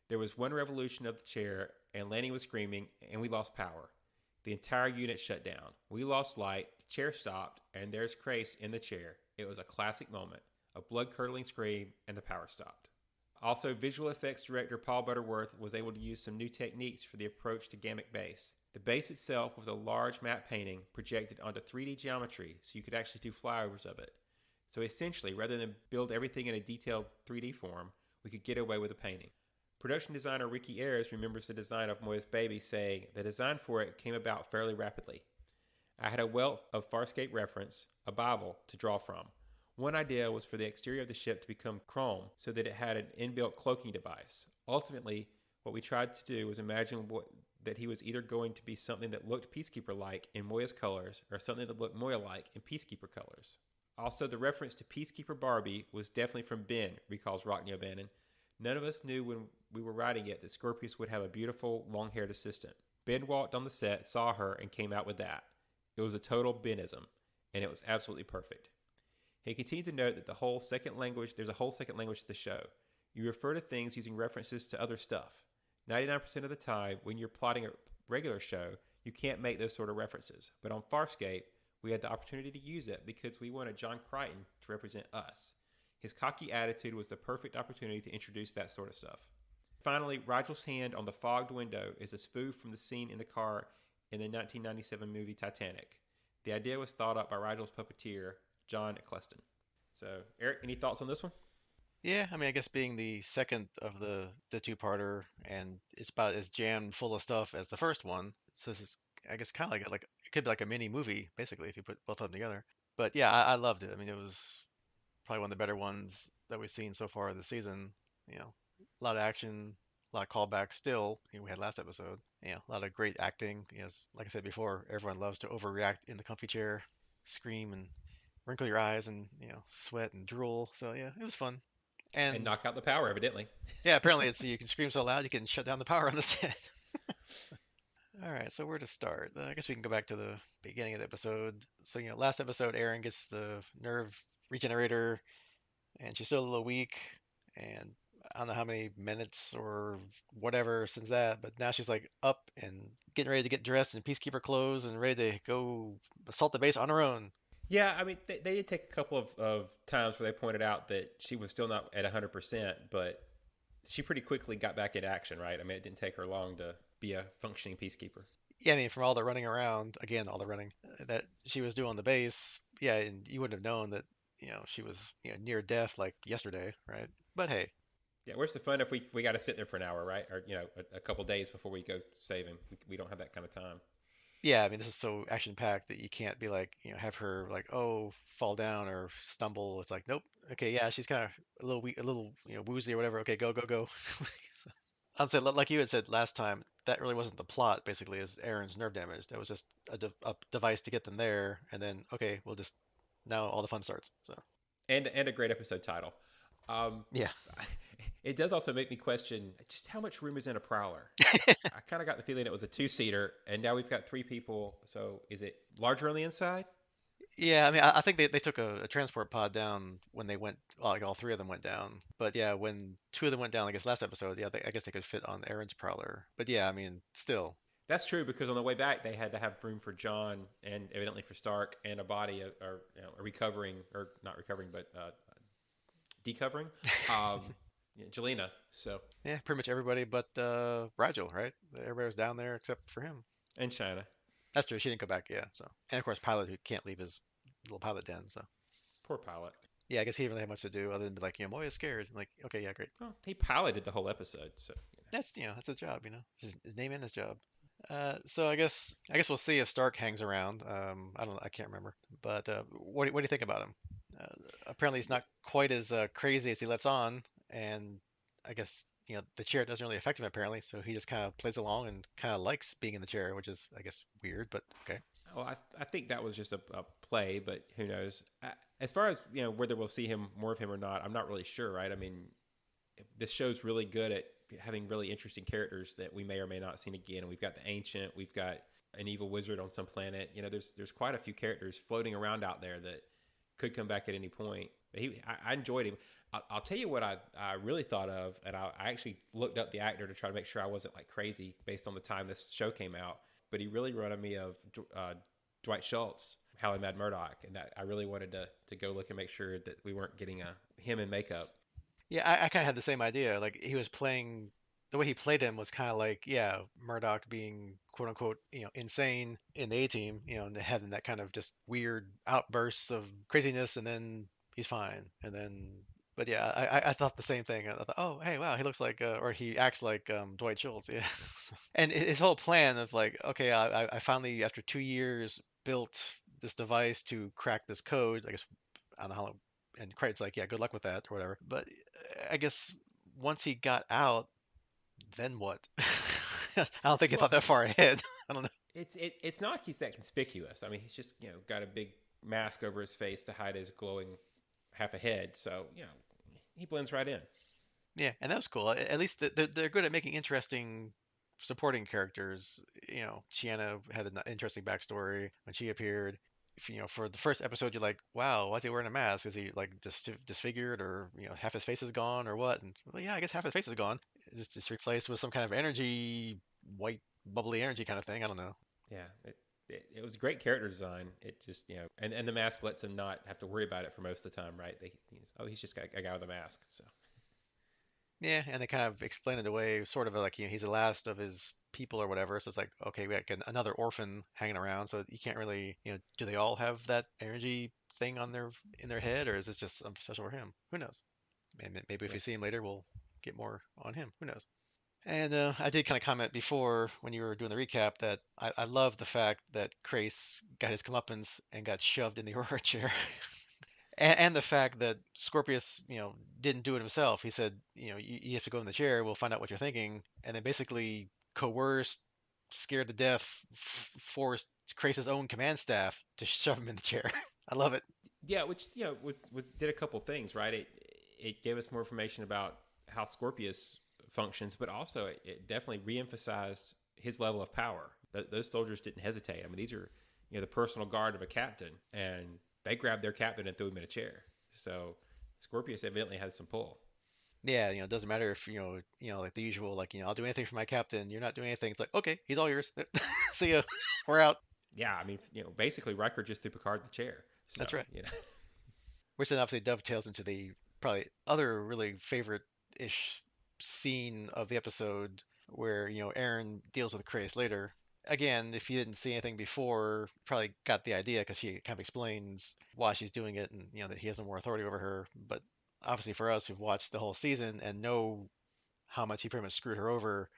Speaker 2: "There was one revolution of the chair, and Lanny was screaming, and we lost power. The entire unit shut down. We lost light, the chair stopped, and there's Crace in the chair. It was a classic moment, a blood-curdling scream, and the power stopped." Also, visual effects director Paul Butterworth was able to use some new techniques for the approach to Gamma Base. The base itself was a large matte painting projected onto 3D geometry, so you could actually do flyovers of it. So essentially, rather than build everything in a detailed 3D form, we could get away with a painting. Production designer Ricky Ayers remembers the design of Moya's baby, saying, "The design for it came about fairly rapidly. I had a wealth of Farscape reference, a Bible, to draw from. One idea was for the exterior of the ship to become chrome so that it had an inbuilt cloaking device. Ultimately, what we tried to do was imagine that he was either going to be something that looked Peacekeeper-like in Moya's colors or something that looked Moya-like in Peacekeeper colors. Also, the reference to Peacekeeper Barbie was definitely from Ben," recalls Rockne O'Bannon. "None of us knew when we were writing it that Scorpius would have a beautiful, long-haired assistant. Ben walked on the set, saw her, and came out with that. It was a total Benism, and it was absolutely perfect." He continued to note that there's a whole second language to the show. You refer to things using references to other stuff. 99% of the time, when you're plotting a regular show, you can't make those sort of references. But on Farscape, we had the opportunity to use it because we wanted John Crichton to represent us. His cocky attitude was the perfect opportunity to introduce that sort of stuff. Finally, Rigel's hand on the fogged window is a spoof from the scene in the car in the 1997 movie Titanic. The idea was thought up by Rigel's puppeteer, John Eccleston. So, Eric, any thoughts on this one?
Speaker 1: Yeah, I mean, I guess being the second of the two-parter, and it's about as jammed full of stuff as the first one, so this is, I guess, kind of like it could be like a mini movie, basically, if you put both of them together. But yeah, I loved it. I mean, it was probably one of the better ones that we've seen so far this season. A lot of action, a lot of callbacks still. We had last episode. A lot of great acting. Like I said before, everyone loves to overreact in the comfy chair, scream and wrinkle your eyes and sweat and drool. So yeah, it was fun.
Speaker 2: And
Speaker 1: And
Speaker 2: knock out the power, evidently.
Speaker 1: yeah, apparently it's you can scream so loud you can shut down the power on the set. All right, so where to start? I guess we can go back to the beginning of the episode. So last episode, Aeryn gets the nerve regenerator, and she's still a little weak, and I don't know how many minutes or whatever since that, but now she's like up and getting ready to get dressed in peacekeeper clothes and ready to go assault the base on her own.
Speaker 2: Yeah, I mean, they did take a couple of times where they pointed out that she was still not at 100%, but she pretty quickly got back into action, right? I mean, it didn't take her long to be a functioning peacekeeper.
Speaker 1: Yeah, I mean, from all the running around, again, all the running that she was doing on the base, yeah, and you wouldn't have known that, she was, near death like yesterday, right? But hey,
Speaker 2: Yeah, where's the fun if we got to sit there for an hour, right? Or, a couple days before we go save him. We don't have that kind of time.
Speaker 1: yeah, I mean, this is so action-packed that you can't be like, have her like, oh, fall down or stumble. It's like, nope. Okay, yeah, she's kind of a little weak, a little, woozy or whatever. Okay, go, go, go. I'd say, like you had said last time, that really wasn't the plot, basically, is Aaron's nerve damage. That was just a device to get them there, and then, okay, we'll just, now all the fun starts. So,
Speaker 2: And a great episode title. Um,
Speaker 1: yeah.
Speaker 2: it does also make me question just how much room is in a Prowler. I kind of got the feeling it was a two-seater, and now we've got three people. So is it larger on the inside?
Speaker 1: Yeah, I mean, I think they took a transport pod down when they went, like all three of them went down. But yeah, when two of them went down, I guess last episode, yeah, I guess they could fit on Aaron's prowler. But yeah, I mean, still,
Speaker 2: That's true because on the way back they had to have room for John and evidently for Stark and a body or a recovering or not recovering but decovering, Jelena. So
Speaker 1: yeah, pretty much everybody but Rigel, right? Everybody was down there except for him.
Speaker 2: and China,
Speaker 1: That's true. She didn't go back, yeah. So, and of course, Pilot who can't leave his little pilot den. So,
Speaker 2: poor pilot.
Speaker 1: yeah, I guess he didn't really have much to do other than be like, Moya's scared. I'm like, okay, yeah, great.
Speaker 2: Well, he piloted the whole episode, so
Speaker 1: That's that's his job, his name and his job. So I guess we'll see if Stark hangs around. I can't remember. But what do you think about him? Uh, Apparently he's
Speaker 2: Yeah,
Speaker 1: not quite as crazy as he lets on, and I guess the chair doesn't really affect him apparently. So he just kind of plays along and kind of likes being in the chair, which is I guess weird, but okay.
Speaker 2: well, I think that was just a play, but who knows? As far as whether we'll see him more of him or not, I'm not really sure. Right? I mean, this show's really good at having really interesting characters that we may or may not see again. We've got the ancient, we've got an evil wizard on some planet. There's quite a few characters floating around out there that could come back at any point. But I enjoyed him. I'll tell you what I really thought of, and I actually looked up the actor to try to make sure I wasn't like crazy based on the time this show came out. But he really reminded me of Dwight Schultz, Howling Mad Murdoch, and that I really wanted to go look and make sure that we weren't getting him in makeup.
Speaker 1: Yeah, I kind of had the same idea. Like he was playing, the way he played him was kind of like, yeah, Murdoch being quote unquote, insane in the A team, and having that kind of just weird outbursts of craziness, and then he's fine, and then, but yeah, I thought the same thing. I thought, oh, hey, wow, he looks like, or he acts like Dwight Schultz, yeah. And his whole plan of like, okay, I finally after 2 years built this device to crack this code. I guess I don't know how long, and Crichton's like, yeah, good luck with that or whatever. But I guess once he got out, then what? I don't think he
Speaker 2: Well,
Speaker 1: thought that far ahead. I don't know.
Speaker 2: it's not like he's that conspicuous. I mean, he's just got a big mask over his face to hide his glowing half a head. So he blends right in.
Speaker 1: Yeah, and that was cool. At least they're good at making interesting supporting characters. Chiana had an interesting backstory when she appeared. For the first episode, you're like, wow, why is he wearing a mask? Is he like just disfigured, or half his face is gone, or what? And well, yeah, I guess half his face is gone. It's just replaced with some kind of energy, white bubbly energy kind of thing. I don't know.
Speaker 2: Yeah, it was great character design. It just and the mask lets him not have to worry about it for most of the time, right? He's just got a guy with a mask. So
Speaker 1: Yeah, and they kind of explain it away, sort of like he's the last of his people or whatever. So it's like, okay, we got another orphan hanging around, so you can't really, do they all have that energy thing on in their head, or is this just something special for him? Who knows? And maybe if
Speaker 2: yeah,
Speaker 1: we see him later, we'll get more on him. Who knows? And I did kind of comment before when you were doing the recap that I love the fact that Crace got his comeuppance and got shoved in the Aurora chair. And the fact that Scorpius, didn't do it himself. He said, you have to go in the chair. We'll find out what you're thinking, and then basically coerced, scared to death, forced Crace's own command staff to shove him in the chair. I love it.
Speaker 2: yeah, which was did a couple things, right? It gave us more information about how Scorpius functions, but also it definitely reemphasized his level of power. Those soldiers didn't hesitate. I mean, these are the personal guard of a captain, and they grabbed their captain and threw him in a chair. So Scorpius evidently has some pull.
Speaker 1: Yeah, it doesn't matter if like the usual, like I'll do anything for my captain. You're not doing anything. It's like, okay, he's all yours. See ya. We're out.
Speaker 2: Yeah, I mean, basically Riker just threw Picard in the chair. So
Speaker 1: That's right. Which then obviously dovetails into the probably other really favorite-ish scene of the episode where, Aeryn deals with Chris later. Again, if you didn't see anything before, probably got the idea because she kind of explains why she's doing it and, that he has no more authority over her. But obviously for us who've watched the whole season and know how much he pretty much screwed her over,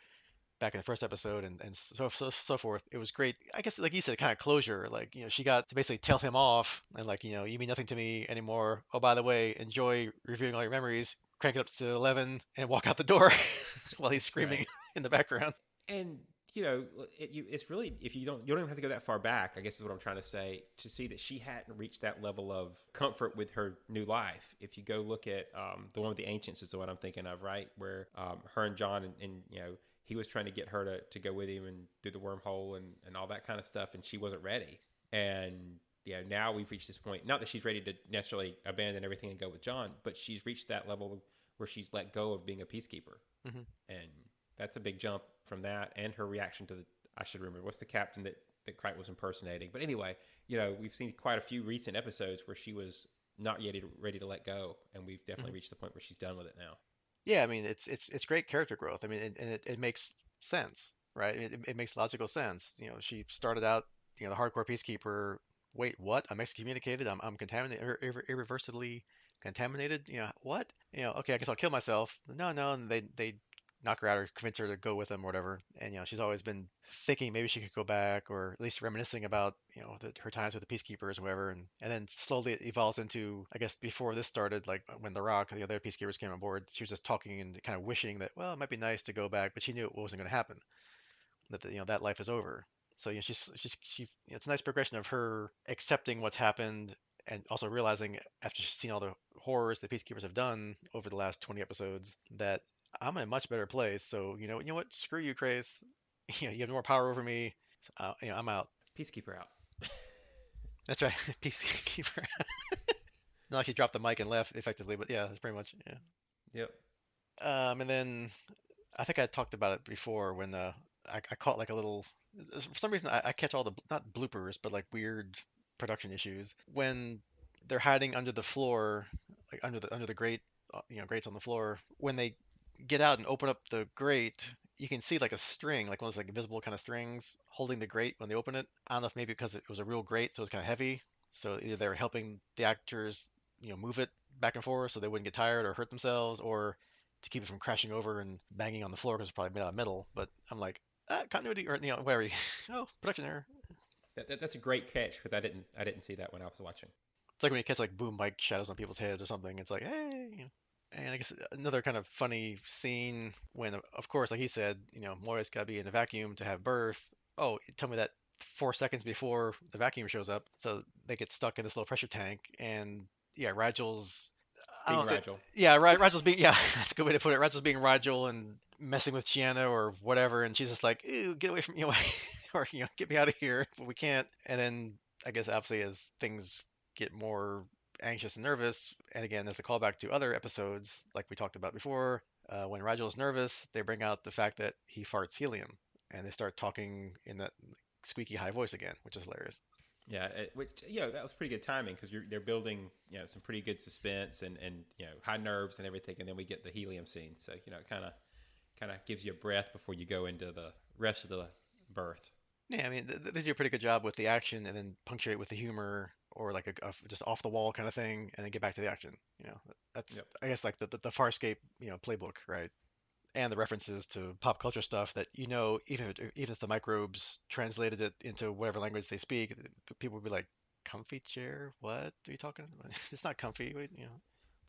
Speaker 1: back in the first episode and so forth. It was great. I guess like you said, kind of closure. Like she got to basically tell him off and like you mean nothing to me anymore. Oh, by the way, enjoy reviewing all your memories. Crank it up to 11 and walk out the door while he's
Speaker 2: that's
Speaker 1: screaming
Speaker 2: right.
Speaker 1: in the background.
Speaker 2: And it's really if you don't even have to go that far back. I guess is what I'm trying to say to see that she hadn't reached that level of comfort with her new life. If you go look at the one with the ancients is the one I'm thinking of, right? Where her and John and he was trying to get her to go with him and do the wormhole and all that kind of stuff, and she wasn't ready. And now we've reached this point. Not that she's ready to necessarily abandon everything and go with John, but she's reached that level where she's let go of being a peacekeeper,
Speaker 1: Hmm.
Speaker 2: and that's a big jump from that. And her reaction to the I should remember what's the captain that Crichton was impersonating. But anyway, we've seen quite a few recent episodes where she was not yet ready to let go, and we've definitely
Speaker 1: Hmm.
Speaker 2: reached the point where she's done with it now.
Speaker 1: Yeah, I mean it's great character growth. I mean, and it makes sense, right? It makes logical sense. She started out, the hardcore peacekeeper. Wait, what? I'm excommunicated. I'm contaminated, irreversibly contaminated. What? Okay, I guess I'll kill myself. No, no, and they knock her out or convince her to go with him or whatever. And she's always been thinking maybe she could go back, or at least reminiscing about her times with the Peacekeepers or whatever. And then slowly it evolves into, I guess before this started, like when The Rock, the other Peacekeepers came on board, she was just talking and kind of wishing that, well, it might be nice to go back, but she knew it wasn't going to happen. That that life is over. So it's a nice progression of her accepting what's happened and also realizing after she's seen all the horrors the Peacekeepers have done over the last 20 episodes that I'm in a much better place. So you know what? Screw you, Crace. You have more power over me. So, I'm out.
Speaker 2: Peacekeeper out.
Speaker 1: That's right, Peacekeeper. Not like he dropped the mic and left effectively, but yeah, that's pretty much yeah.
Speaker 2: Yep.
Speaker 1: And then I think I talked about it before when I caught like a little. For some reason, I catch all the not bloopers, but like weird production issues when they're hiding under the floor, like under the grate, grates on the floor. When they get out and open up the grate, you can see like a string, like one of those like invisible kind of strings holding the grate when they open it. I don't know if maybe because it was a real grate, so it's kind of heavy. So either they were helping the actors, move it back and forth so they wouldn't get tired or hurt themselves, or to keep it from crashing over and banging on the floor because it's probably made out of metal. But I'm like, continuity or whatever. Oh, production error.
Speaker 2: That's a great catch because I didn't see that when I was watching.
Speaker 1: It's like when you catch like boom mic shadows on people's heads or something. It's like, hey. And I guess another kind of funny scene when, of course, like he said, Moira's got to be in a vacuum to have birth. Oh, tell me that 4 seconds before the vacuum shows up, so they get stuck in this low pressure tank, and yeah, Ragel's. I
Speaker 2: Being
Speaker 1: don't know,
Speaker 2: Rigel.
Speaker 1: yeah, Ragel's being yeah, that's a good way to put it. Ragel's being Rigel and messing with Chiana or whatever, and she's just like, ew, get away from me, or get me out of here, but we can't. And then I guess obviously as things get more anxious and nervous, and again, there's a callback to other episodes like we talked about before. When Rigel's nervous, they bring out the fact that he farts helium, and they start talking in that squeaky high voice again, which is hilarious.
Speaker 2: Yeah, which that was pretty good timing because they're building some pretty good suspense and high nerves and everything, and then we get the helium scene. So it kind of gives you a breath before you go into the rest of the birth.
Speaker 1: Yeah, I mean, they do a pretty good job with the action, and then punctuate with the humor or like a just off the wall kind of thing, and then get back to the action. That's
Speaker 2: Yep.
Speaker 1: I guess like the Farscape playbook, right? And the references to pop culture stuff that even if the microbes translated it into whatever language they speak, people would be like, "Comfy chair? What are you talking about? It's not comfy."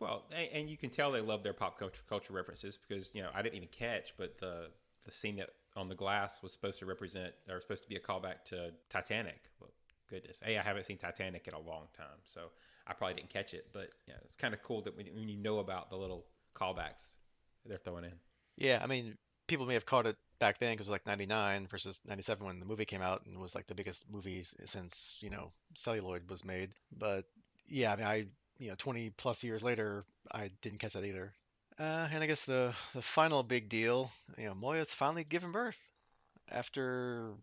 Speaker 2: Well, and you can tell they love their pop culture references because I didn't even catch, but the scene that on the glass was supposed to represent or supposed to be a callback to Titanic. Well, goodness, I haven't seen Titanic in a long time, so I probably didn't catch it. But it's kind of cool that when you know about the little callbacks they're throwing in.
Speaker 1: Yeah, I mean, people may have caught it back then because it was like '99 versus '97 when the movie came out and was like the biggest movie since celluloid was made. But yeah, I mean, 20 plus years later, I didn't catch that either. And I guess the final big deal, Moya's finally given birth after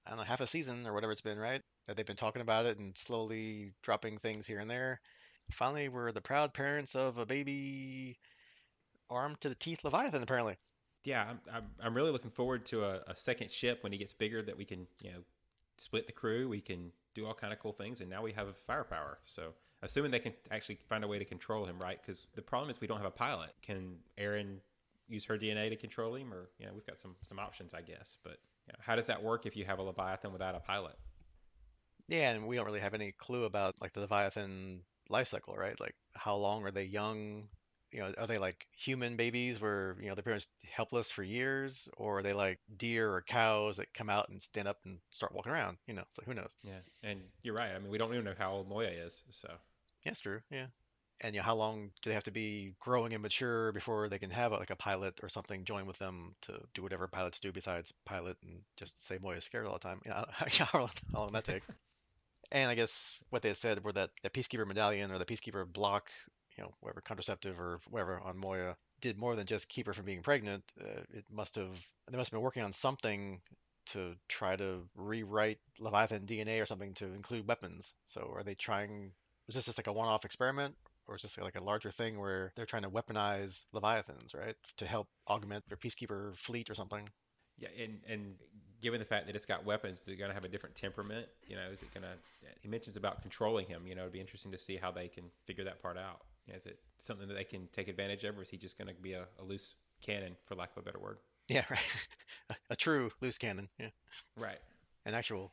Speaker 1: I don't know half a season or whatever it's been, right? That they've been talking about it and slowly dropping things here and there. Finally, we're the proud parents of a baby armed to the teeth Leviathan, apparently.
Speaker 2: Yeah, I'm really looking forward to a second ship when he gets bigger that we can split the crew. We can do all kind of cool things, and now we have firepower. So assuming they can actually find a way to control him, right? Because the problem is we don't have a pilot. Can Aeryn use her DNA to control him, or we've got some options, I guess. But how does that work if you have a Leviathan without a pilot?
Speaker 1: Yeah, and we don't really have any clue about like the Leviathan life cycle, right? Like how long are they young? Are they like human babies where, their parents helpless for years, or are they like deer or cows that come out and stand up and start walking around? It's like who knows?
Speaker 2: Yeah, and you're right. I mean, we don't even know how old Moya is. So
Speaker 1: Yeah, it's true. Yeah. And how long do they have to be growing and mature before they can have like a pilot or something join with them to do whatever pilots do besides pilot and just say Moya's scared all the time? How long that takes. And I guess what they had said were that the Peacekeeper medallion or the Peacekeeper block, whatever contraceptive or whatever on Moya did more than just keep her from being pregnant. They must have been working on something to try to rewrite Leviathan DNA or something to include weapons. So are they trying? Was this just like a one-off experiment, or is this like a larger thing where they're trying to weaponize Leviathans, right, to help augment their Peacekeeper fleet or something?
Speaker 2: yeah, and given the fact that it's got weapons, they're going to have a different temperament. Is it going to? He mentions about controlling him. It'd be interesting to see how they can figure that part out. Is it something that they can take advantage of, or is he just going to be a loose canon, for lack of a better word.
Speaker 1: Yeah, right. A true loose cannon. Yeah.
Speaker 2: Right.
Speaker 1: An actual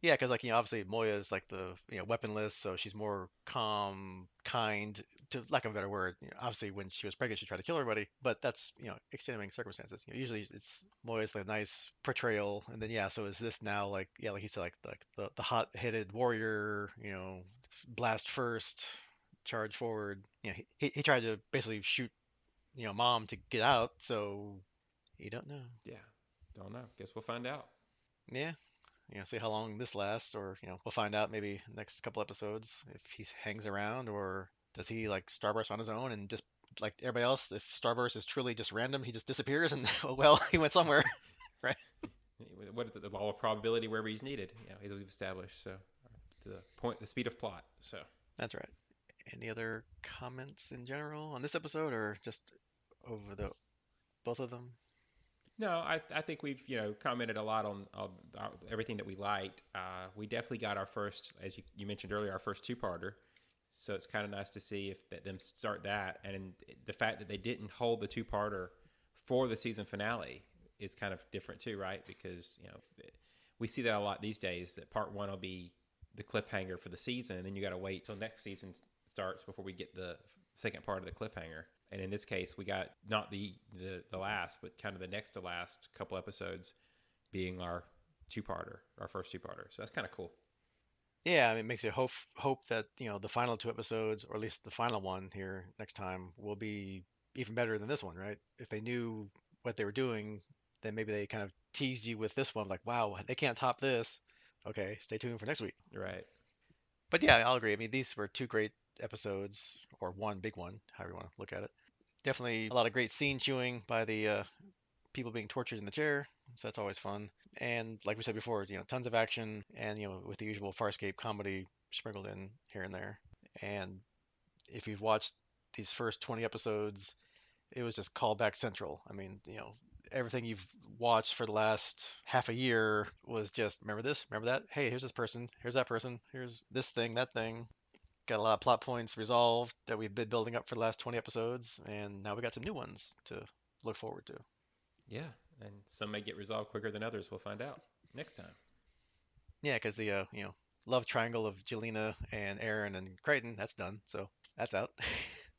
Speaker 1: yeah, because like obviously Moya is like the weaponless, so she's more calm, kind, to lack of a better word. Obviously when she was pregnant she tried to kill everybody, but that's extenuating circumstances. Usually it's Moya's like nice portrayal, and then yeah, so is this now like yeah, like you said, like the hot-headed warrior, blast first, charge forward. He tried to basically shoot mom to get out, so you don't know.
Speaker 2: Yeah. Don't know. Guess we'll find out.
Speaker 1: Yeah. See how long this lasts, or we'll find out maybe next couple episodes if he hangs around, or does he like starburst on his own and just like everybody else, if starburst is truly just random, he just disappears and oh well, he went somewhere, right?
Speaker 2: What is it? The law of probability wherever he's needed. As we've established. So, to the point, the speed of plot. So,
Speaker 1: That's right. Any other comments in general on this episode, or just over the both of them?
Speaker 2: no, I think we've commented a lot on everything that we liked. We definitely got our first, as you mentioned earlier, our first two-parter. So it's kind of nice to see if them start that, and the fact that they didn't hold the two-parter for the season finale is kind of different too, right? Because we see that a lot these days. That part one will be the cliffhanger for the season, and then you got to wait till next season starts before we get the second part of the cliffhanger. And in this case, we got not the last, but kind of the next to last couple episodes being our two-parter, our first two-parter. So that's kind of cool.
Speaker 1: Yeah, I mean, it makes you hope that the final two episodes, or at least the final one here next time, will be even better than this one, right? If they knew what they were doing, then maybe they kind of teased you with this one, like, wow, they can't top this. Okay, stay tuned for next week.
Speaker 2: Right.
Speaker 1: But yeah, I'll agree. I mean, these were two great episodes, or one big one, however you want to look at it. Definitely a lot of great scene chewing by the people being tortured in the chair, so that's always fun. And like we said before, tons of action, and with the usual Farscape comedy sprinkled in here and there. And if you've watched these first 20 episodes, it was just callback central. I mean, everything you've watched for the last half a year was just remember this, remember that. Hey, here's this person, here's that person, here's this thing, that thing. Got a lot of plot points resolved that we've been building up for the last 20 episodes, and now we got some new ones to look forward to.
Speaker 2: Yeah, and some may get resolved quicker than others. We'll find out next time.
Speaker 1: Yeah, because the love triangle of Jelena and Aeryn and Crichton, that's done. So that's out.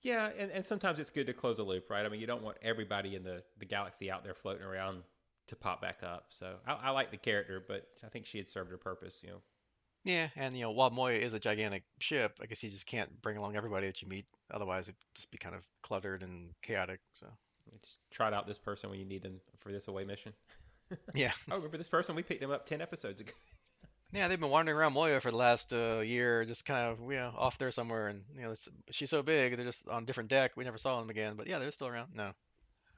Speaker 2: Yeah, and sometimes it's good to close a loop, right? I mean, you don't want everybody in the galaxy out there floating around to pop back up. So I like the character, but I think she had served her purpose.
Speaker 1: Yeah, and while Moya is a gigantic ship, I guess you just can't bring along everybody that you meet. Otherwise, it'd just be kind of cluttered and chaotic. So
Speaker 2: You just trot out this person when you need them for this away mission.
Speaker 1: yeah,
Speaker 2: Oh, remember this person? We picked him up 10 episodes ago.
Speaker 1: yeah, they've been wandering around Moya for the last year, just kind of off there somewhere, and she's so big, they're just on different deck. We never saw them again, but yeah, they're still around. No.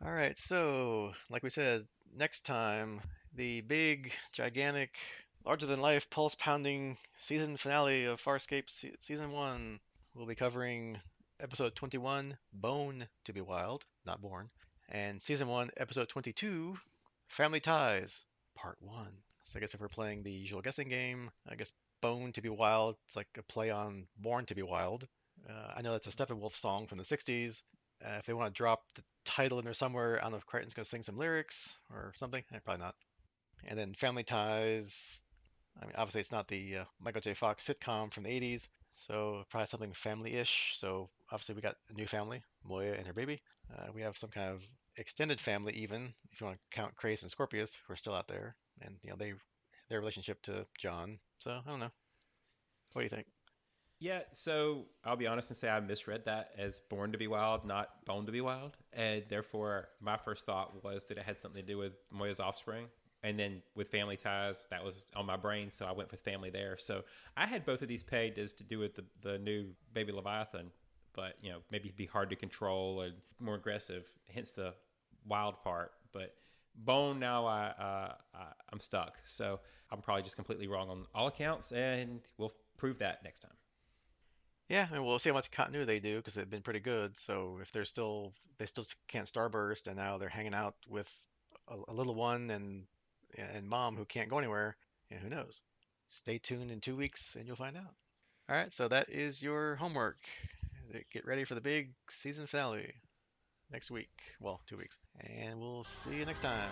Speaker 1: All right, so like we said, next time the big, gigantic, larger than life, pulse pounding season finale of Farscape season one. We'll be covering episode 21, Bone to be Wild, not born, and season one, episode 22, Family Ties, part one. So I guess if we're playing the usual guessing game, I guess Bone to be Wild, it's like a play on Born to be Wild. I know that's a Steppenwolf song from the 60s. If they want to drop the title in there somewhere, I don't know if Crichton's going to sing some lyrics or something. Probably not. And then Family Ties. I mean, obviously it's not the Michael J. Fox sitcom from the 80s, so probably something family-ish. So obviously we got a new family, Moya and her baby. We have some kind of extended family, even if you want to count Crace and Scorpius, who are still out there, and their relationship to John. So I don't know. What do you think?
Speaker 2: Yeah, so I'll be honest and say I misread that as Born to be Wild, not Bone to be Wild. And therefore, my first thought was that it had something to do with Moya's offspring. And then with Family Ties, that was on my brain, so I went with family there. So I had both of these pegged as to do with the new baby Leviathan, but maybe it'd be hard to control and more aggressive, hence the wild part. But Bone now I'm stuck, so I'm probably just completely wrong on all accounts, and we'll prove that next time.
Speaker 1: Yeah, and we'll see how much continuity they do because they've been pretty good. So if they still can't starburst, and now they're hanging out with a little one and mom who can't go anywhere, who knows? Stay tuned in 2 weeks and you'll find out. All right, so that is your homework. Get ready for the big season finale. next week. Well, 2 weeks. And we'll see you next time.